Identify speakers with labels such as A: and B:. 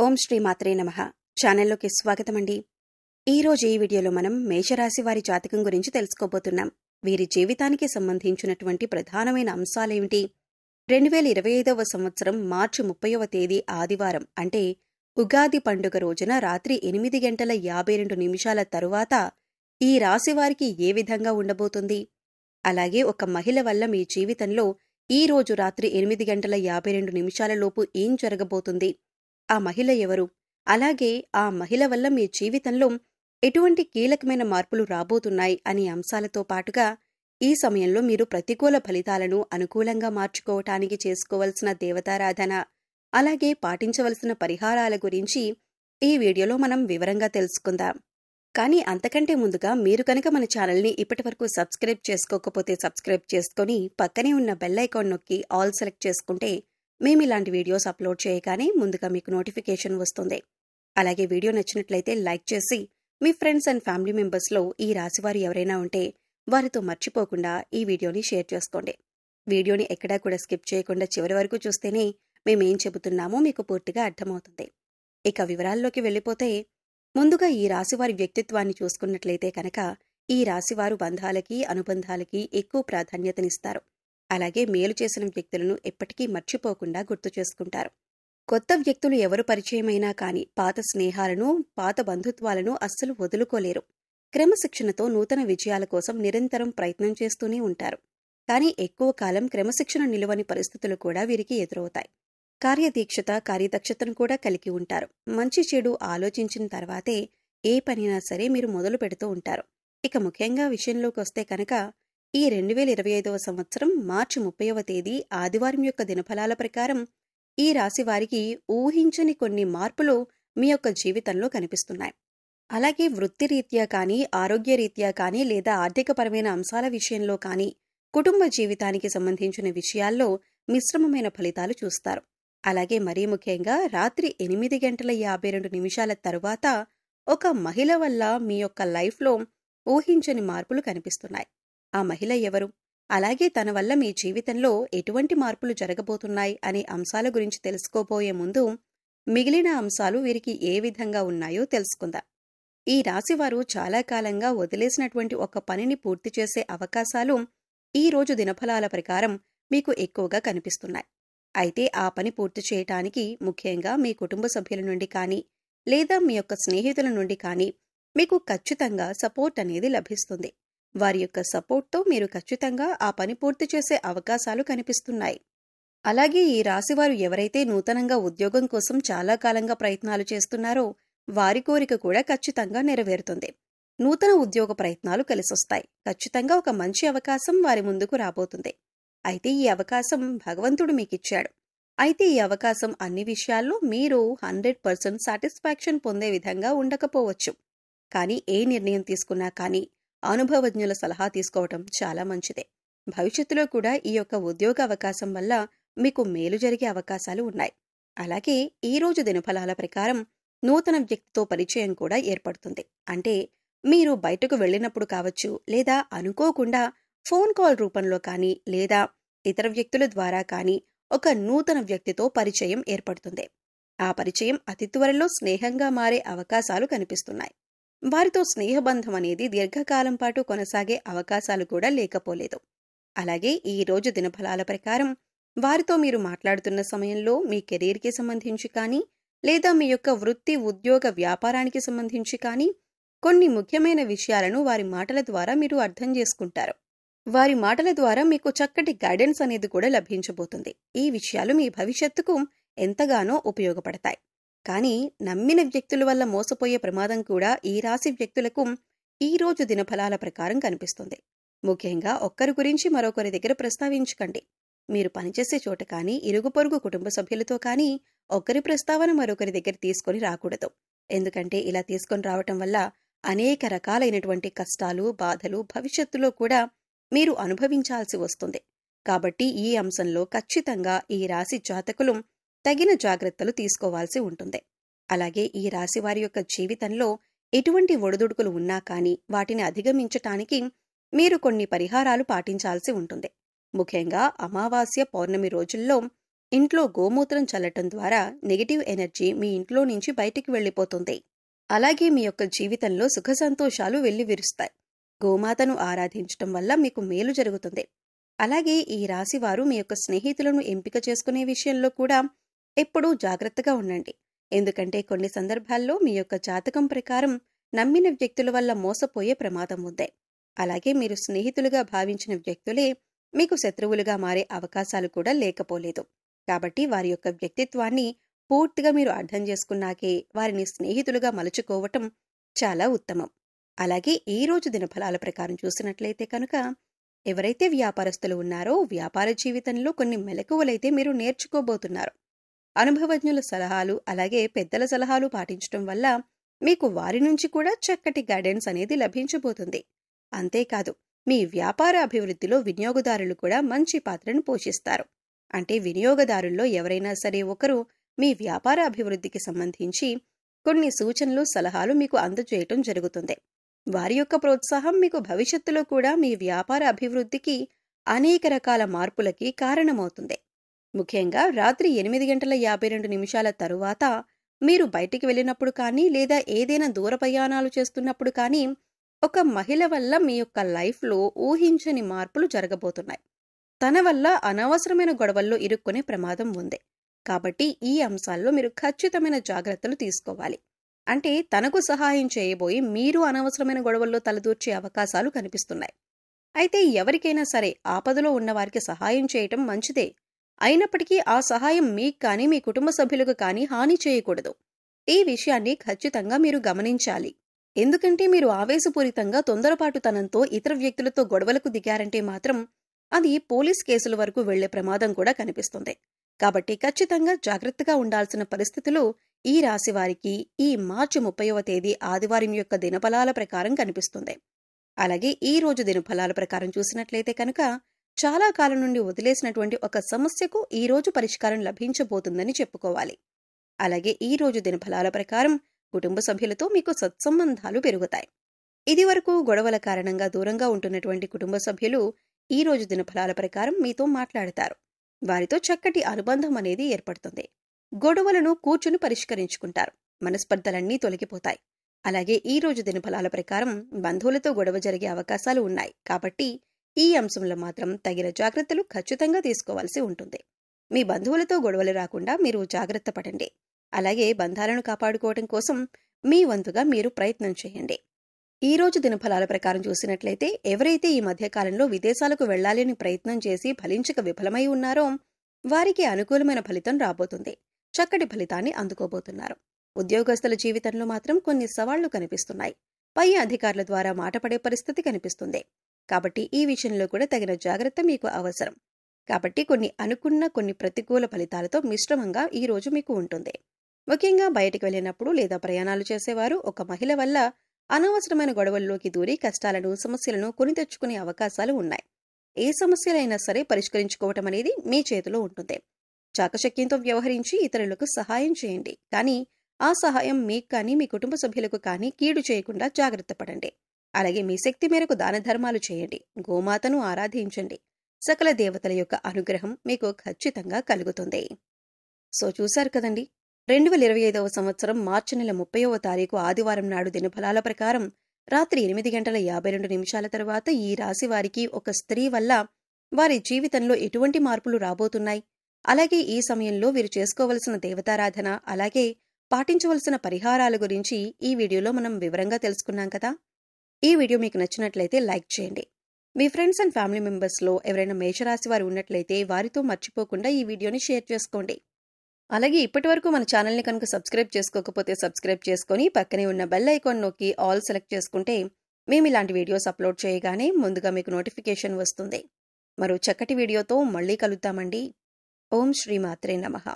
A: ఓం శ్రీ మాత్రే నమః. ఛానల్లోకి స్వాగతమండి. ఈరోజు ఈ వీడియోలో మనం మేషరాశి వారి జాతకం గురించి తెలుసుకోబోతున్నాం. వీరి జీవితానికి సంబంధించినటువంటి ప్రధానమైన అంశాలేమిటి? 2025వ సంవత్సరం మార్చి 30వ తేదీ ఆదివారం అంటే ఉగాది పండుగ రోజున రాత్రి 8:52 తరువాత ఈ రాశి వారికి ఏ విధంగా ఉండబోతుంది? అలాగే ఒక మహిళ వల్ల మీ జీవితంలో ఈ రోజు రాత్రి 8:52 లోపు ఏం జరగబోతుంది? ఆ మహిళ ఎవరు? అలాగే ఆ మహిళ వల్ల మీ జీవితంలో ఎటువంటి కీలకమైన మార్పులు రాబోతున్నాయి అనే అంశాలతో పాటుగా ఈ సమయంలో మీరు ప్రతికూల ఫలితాలను అనుకూలంగా మార్చుకోవటానికి చేసుకోవలసిన దేవతారాధన, అలాగే పాటించవలసిన పరిహారాల గురించి ఈ వీడియోలో మనం వివరంగా తెలుసుకుందాం. కానీ అంతకంటే ముందుగా మీరు కనుక మన ఛానల్ని ఇప్పటివరకు సబ్స్క్రైబ్ చేసుకోకపోతే సబ్స్క్రైబ్ చేసుకొని పక్కనే ఉన్న బెల్ ఐకాన్ నొక్కి ఆల్ సెలెక్ట్ చేసుకుంటే మేము ఇలాంటి వీడియోస్ అప్లోడ్ చేయగానే ముందుగా మీకు నోటిఫికేషన్ వస్తుంది. అలాగే వీడియో నచ్చినట్లయితే లైక్ చేసి మీ ఫ్రెండ్స్ అండ్ ఫ్యామిలీ మెంబర్స్లో ఈ రాశివారు ఎవరైనా ఉంటే వారితో మర్చిపోకుండా ఈ వీడియోని షేర్ చేసుకోండి. వీడియోని ఎక్కడా కూడా స్కిప్ చేయకుండా చివరి వరకు చూస్తేనే మేమేం చెబుతున్నామో మీకు పూర్తిగా అర్థమవుతుంది. ఇక వివరాల్లోకి వెళ్ళిపోతే ముందుగా ఈ రాశివారి వ్యక్తిత్వాన్ని చూసుకున్నట్లయితే కనుక ఈ రాశివారు బంధాలకి, అనుబంధాలకి ఎక్కువ ప్రాధాన్యతనిస్తారు. అలాగే మేలు చేసిన వ్యక్తులను ఎప్పటికీ మర్చిపోకుండా గుర్తు చేసుకుంటారు. కొత్త వ్యక్తులు ఎవరు పరిచయమైనా కానీ పాత స్నేహాలను, పాత బంధుత్వాలను అస్సలు వదులుకోలేరు. క్రమశిక్షణతో నూతన విజయాల కోసం నిరంతరం ప్రయత్నం చేస్తూనే ఉంటారు. కానీ ఎక్కువ కాలం క్రమశిక్షణ నిలువని పరిస్థితులు కూడా వీరికి ఎదురవుతాయి. కార్యదీక్షత, కార్యదక్షతను కూడా కలిగి ఉంటారు. మంచి చెడు ఆలోచించిన తర్వాతే ఏ పనైనా సరే మీరు మొదలు పెడుతూ ఉంటారు. ఇక ముఖ్యంగా విషయంలోకి వస్తే కనుక ఈ 2025వ సంవత్సరం మార్చి 30వ తేదీ ఆదివారం యొక్క దినఫలాల ప్రకారం ఈ రాశి వారికి ఊహించని కొన్ని మార్పులు మీ యొక్క జీవితంలో కనిపిస్తున్నాయి. అలాగే వృత్తిరీత్యా కానీ, ఆరోగ్యరీత్యా కానీ, లేదా ఆర్థికపరమైన అంశాల విషయంలో కానీ, కుటుంబ జీవితానికి సంబంధించిన విషయాల్లో మిశ్రమమైన ఫలితాలు చూస్తారు. అలాగే మరీ ముఖ్యంగా రాత్రి 8:52 తరువాత ఒక మహిళ వల్ల మీ యొక్క లైఫ్లో ఊహించని మార్పులు కనిపిస్తున్నాయి. ఆ మహిళ ఎవరు? అలాగే తన వల్ల మీ జీవితంలో ఎటువంటి మార్పులు జరగబోతున్నాయి అనే అంశాల గురించి తెలుసుకోబోయే ముందు మిగిలిన అంశాలు వీరికి ఏ విధంగా ఉన్నాయో తెలుసుకుందాం. ఈ రాశివారు చాలా కాలంగా వదిలేసినటువంటి ఒక పనిని పూర్తి చేసే అవకాశాలు ఈ రోజు దినఫలాల ప్రకారం మీకు ఎక్కువగా కనిపిస్తున్నాయి. అయితే ఆ పని పూర్తి చేయటానికి ముఖ్యంగా మీ కుటుంబ సభ్యుల నుండి కానీ, లేదా మీ యొక్క స్నేహితుల నుండి కానీ మీకు ఖచ్చితంగా సపోర్ట్ అనేది లభిస్తుంది. వారి యొక్క సపోర్ట్తో మీరు ఖచ్చితంగా ఆ పని పూర్తి చేసే అవకాశాలు కనిపిస్తున్నాయి. అలాగే ఈ రాశివారు ఎవరైతే నూతనంగా ఉద్యోగం కోసం చాలా కాలంగా ప్రయత్నాలు చేస్తున్నారో వారి కోరిక కూడా ఖచ్చితంగా నెరవేరుతుంది. నూతన ఉద్యోగ ప్రయత్నాలు కలిసొస్తాయి. ఖచ్చితంగా ఒక మంచి అవకాశం వారి ముందుకు రాబోతుంది. అయితే ఈ అవకాశం భగవంతుడు మీకిచ్చాడు. అయితే ఈ అవకాశం అన్ని విషయాల్లో మీరు 100% సాటిస్ఫాక్షన్ పొందే విధంగా ఉండకపోవచ్చు. కానీ ఏ నిర్ణయం తీసుకున్నా కానీ అనుభవజ్ఞుల సలహా తీసుకోవటం చాలా మంచిదే. భవిష్యత్తులో కూడా ఈ యొక్క ఉద్యోగ అవకాశం వల్ల మీకు మేలు జరిగే అవకాశాలు ఉన్నాయి. అలాగే ఈ రోజు దినఫలాల ప్రకారం నూతన వ్యక్తితో పరిచయం కూడా ఏర్పడుతుంది. అంటే మీరు బయటకు వెళ్ళినప్పుడు కావచ్చు, లేదా అనుకోకుండా ఫోన్ కాల్ రూపంలో కానీ, లేదా ఇతర వ్యక్తుల ద్వారా కానీ ఒక నూతన వ్యక్తితో పరిచయం ఏర్పడుతుంది. ఆ పరిచయం అతి త్వరలో స్నేహంగా మారే అవకాశాలు కనిపిస్తున్నాయి. వారితో స్నేహబంధం అనేది దీర్ఘకాలం పాటు కొనసాగే అవకాశాలు కూడా లేకపోలేదు. అలాగే ఈ రోజు దినఫలాల ప్రకారం వారితో మీరు మాట్లాడుతున్న సమయంలో మీ కెరీర్కి సంబంధించి కానీ, లేదా మీ యొక్క వృత్తి, ఉద్యోగ, వ్యాపారానికి సంబంధించి కానీ కొన్ని ముఖ్యమైన విషయాలను వారి మాటల ద్వారా మీరు అర్థం చేసుకుంటారు. వారి మాటల ద్వారా మీకు చక్కటి గైడెన్స్ అనేది కూడా లభించబోతుంది. ఈ విషయాలు మీ భవిష్యత్తుకు ఎంతగానో ఉపయోగపడతాయి. కానీ నమ్మిన వ్యక్తుల వల్ల మోసపోయే ప్రమాదం కూడా ఈ రాశి వ్యక్తులకు ఈ రోజు దినఫలాల ప్రకారం కనిపిస్తుంది. ముఖ్యంగా ఒక్కరి గురించి మరొకరి దగ్గర ప్రస్తావించకండి. మీరు పనిచేసే చోట కానీ, ఇరుగు పొరుగు కుటుంబ సభ్యులతో కానీ ఒకరి ప్రస్తావన మరొకరి దగ్గర తీసుకొని రాకూడదు. ఎందుకంటే ఇలా తీసుకొని రావటం వల్ల అనేక రకాలైనటువంటి కష్టాలు, బాధలు భవిష్యత్తులో కూడా మీరు అనుభవించాల్సి వస్తుంది. కాబట్టి ఈ అంశంలో ఖచ్చితంగా ఈ రాశి జాతకులు తగిన జాగ్రత్తలు తీసుకోవాల్సి ఉంటుంది. అలాగే ఈ రాశి వారి యొక్క జీవితంలో ఎటువంటి ఒడిదుడుకులు ఉన్నా కానీ వాటిని అధిగమించటానికి మీరు కొన్ని పరిహారాలు పాటించాల్సి ఉంటుంది. ముఖ్యంగా అమావాస్య, పౌర్ణమి రోజుల్లో ఇంట్లో గోమూత్రం చల్లటం ద్వారా నెగటివ్ ఎనర్జీ మీ ఇంట్లో నుంచి బయటికి వెళ్ళిపోతుంది. అలాగే మీ యొక్క జీవితంలో సుఖ సంతోషాలు వెల్లివిరుస్తాయి. గోమాతను ఆరాధించటం వల్ల మీకు మేలు జరుగుతుంది. అలాగే ఈ రాశివారు మీ యొక్క స్నేహితులను ఎంపిక చేసుకునే విషయంలో కూడా ఎప్పుడూ జాగ్రత్తగా ఉండండి. ఎందుకంటే కొన్ని సందర్భాల్లో మీ యొక్క జాతకం ప్రకారం నమ్మిన వ్యక్తుల వల్ల మోసపోయే ప్రమాదం ఉంది. అలాగే మీరు స్నేహితులుగా భావించిన వ్యక్తులే మీకు శత్రువులుగా మారే అవకాశాలు కూడా లేకపోలేదు. కాబట్టి వారి యొక్క వ్యక్తిత్వాన్ని పూర్తిగా మీరు అర్థం చేసుకున్నాకే వారిని స్నేహితులుగా మలుచుకోవటం చాలా ఉత్తమం. అలాగే ఈ రోజు దినఫలాల ప్రకారం చూసినట్లయితే కనుక ఎవరైతే వ్యాపారస్తులు ఉన్నారో వ్యాపార జీవితంలో కొన్ని మెలకువలైతే మీరు నేర్చుకోబోతున్నారు. అనుభవజ్ఞుల సలహాలు అలాగే పెద్దల సలహాలు పాటించడం వల్ల మీకు వారి నుంచి కూడా చక్కటి గైడెన్స్ అనేది లభించబోతుంది. అంతేకాదు మీ వ్యాపార అభివృద్ధిలో వినియోగదారులు కూడా మంచి పాత్రను పోషిస్తారు. అంటే వినియోగదారుల్లో ఎవరైనా సరే ఒకరు మీ వ్యాపార అభివృద్ధికి సంబంధించి కొన్ని సూచనలు సలహాలు మీకు అందజేయటం జరుగుతుంది. వారి యొక్క ప్రోత్సాహం మీకు భవిష్యత్తులో కూడా మీ వ్యాపార అభివృద్ధికి అనేక రకాల మార్పులకి కారణమవుతుంది. ముఖ్యంగా రాత్రి 8:52 తరువాత మీరు బయటికి వెళ్ళినప్పుడు కానీ లేదా ఏదైనా దూర ప్రయాణాలు చేస్తున్నప్పుడు కానీ ఒక మహిళ వల్ల మీ యొక్క లైఫ్లో ఊహించని మార్పులు జరగబోతున్నాయి. తన వల్ల అనవసరమైన గొడవల్లో ఇరుక్కునే ప్రమాదం ఉంది. కాబట్టి ఈ అంశాల్లో మీరు ఖచ్చితమైన జాగ్రత్తలు తీసుకోవాలి. అంటే తనకు సహాయం చేయబోయి మీరు అనవసరమైన గొడవల్లో తలదూర్చే అవకాశాలు కనిపిస్తున్నాయి. అయితే ఎవరికైనా సరే ఆపదలో ఉన్నవారికి సహాయం చేయటం మంచిదే. అయినప్పటికీ ఆ సహాయం మీకు కానీ మీ కుటుంబ సభ్యులకు కానీ హాని చేయకూడదు. ఈ విషయాన్ని ఖచ్చితంగా మీరు గమనించాలి. ఎందుకంటే మీరు ఆవేశపూరితంగా తొందరపాటుతనంతో ఇతర వ్యక్తులతో గొడవలకు దిగారంటే మాత్రం అది పోలీస్ కేసుల వరకు వెళ్లే ప్రమాదం కూడా కనిపిస్తుంది. కాబట్టి ఖచ్చితంగా జాగ్రత్తగా ఉండాల్సిన పరిస్థితులు ఈ రాశి వారికి ఈ మార్చి 30వ తేదీ ఆదివారం యొక్క దినఫలాల ప్రకారం కనిపిస్తుంది. అలాగే ఈ రోజు దినఫలాల ప్రకారం చూసినట్లయితే కనుక చాలా కాలం నుండి వదిలేసినటువంటి ఒక సమస్యకు ఈ రోజు పరిష్కారం లభించబోతుందని చెప్పుకోవాలి. అలాగే ఈ రోజు దినఫలాల ప్రకారం కుటుంబ సభ్యులతో మీకు సత్సంబంధాలు పెరుగుతాయి. ఇదివరకు గొడవల కారణంగా దూరంగా ఉంటున్నటువంటి కుటుంబ సభ్యులు ఈ రోజు దినఫలాల ప్రకారం మీతో మాట్లాడతారు. వారితో చక్కటి అనుబంధం అనేది ఏర్పడుతుంది. గొడవలను కూర్చుని పరిష్కరించుకుంటారు. మనస్పర్ధలన్నీ తొలగిపోతాయి. అలాగే ఈ రోజు దినఫలాల ప్రకారం బంధువులతో గొడవ జరిగే అవకాశాలు ఉన్నాయి. కాబట్టి ఈ అంశంలో మాత్రం తగిన జాగ్రత్తలు ఖచ్చితంగా తీసుకోవాల్సి ఉంటుంది. మీ బంధువులతో గొడవలు రాకుండా మీరు జాగ్రత్త పడండి. అలాగే బంధాలను కాపాడుకోవడం కోసం మీ వంతుగా మీరు ప్రయత్నం చేయండి. ఈ రోజు దినఫలాల ప్రకారం చూసినట్లయితే ఎవరైతే ఈ మధ్యకాలంలో విదేశాలకు వెళ్లాలని ప్రయత్నం చేసి ఫలించక విఫలమై ఉన్నారో వారికి అనుకూలమైన ఫలితం రాబోతుంది. చక్కటి ఫలితాన్ని అందుకోబోతున్నారు. ఉద్యోగస్తుల జీవితంలో మాత్రం కొన్ని సవాళ్లు కనిపిస్తున్నాయి. పై అధికారుల ద్వారా మాటపడే పరిస్థితి కనిపిస్తుంది. కాబట్టి ఈ విషయంలో కూడా తగిన జాగ్రత్త మీకు అవసరం. కాబట్టి కొన్ని ప్రతికూల ఫలితాలతో మిశ్రమంగా ఈ రోజు మీకు ఉంటుంది. ముఖ్యంగా బయటికి వెళ్ళినప్పుడు లేదా ప్రయాణాలు చేసేవారు ఒక మహిళ వల్ల అనవసరమైన గొడవల్లోకి దూరి కష్టాలను సమస్యలను కొని తెచ్చుకునే అవకాశాలు ఉన్నాయి. ఏ సమస్యలైనా సరే పరిష్కరించుకోవటం అనేది మీ చేతిలో ఉంటుంది. చాకచక్యంతో వ్యవహరించి ఇతరులకు సహాయం చేయండి. కానీ ఆ సహాయం మీకు కానీ మీ కుటుంబ సభ్యులకు కానీ కీడు చేయకుండా జాగ్రత్త పడండి. అలాగే మీ శక్తి మేరకు దాన ధర్మాలు చేయండి. గోమాతను ఆరాధించండి. సకల దేవతల యొక్క అనుగ్రహం మీకు ఖచ్చితంగా కలుగుతుంది. సో చూశారు కదండి, 2025వ సంవత్సరం మార్చి నెల 30వ తారీఖు ఆదివారం నాడు దినఫలాల ప్రకారం రాత్రి 8:52 తర్వాత ఈ రాశి వారికి ఒక స్త్రీ వల్ల వారి జీవితంలో ఎటువంటి మార్పులు రాబోతున్నాయి, అలాగే ఈ సమయంలో వీరు చేసుకోవలసిన దేవతారాధన అలాగే పాటించవలసిన పరిహారాల గురించి ఈ వీడియోలో మనం వివరంగా తెలుసుకున్నాం కదా. ఈ వీడియో మీకు నచ్చినట్లయితే లైక్ చేయండి. మీ ఫ్రెండ్స్ అండ్ ఫ్యామిలీ మెంబర్స్లో ఎవరైనా మేషరాశి వారు ఉన్నట్లయితే వారితో మర్చిపోకుండా ఈ వీడియోని షేర్ చేసుకోండి. అలాగే ఇప్పటివరకు మన ఛానల్ని కనుక సబ్స్క్రైబ్ చేసుకోకపోతే సబ్స్క్రైబ్ చేసుకొని పక్కనే ఉన్న బెల్ ఐకాన్ నొక్కి ఆల్ సెలెక్ట్ చేసుకుంటే మేము ఇలాంటి వీడియోస్ అప్లోడ్ చేయగానే ముందుగా మీకు నోటిఫికేషన్ వస్తుంది. మరో చక్కటి వీడియోతో మళ్ళీ కలుద్దామండి. ఓం శ్రీ మాత్రే నమః.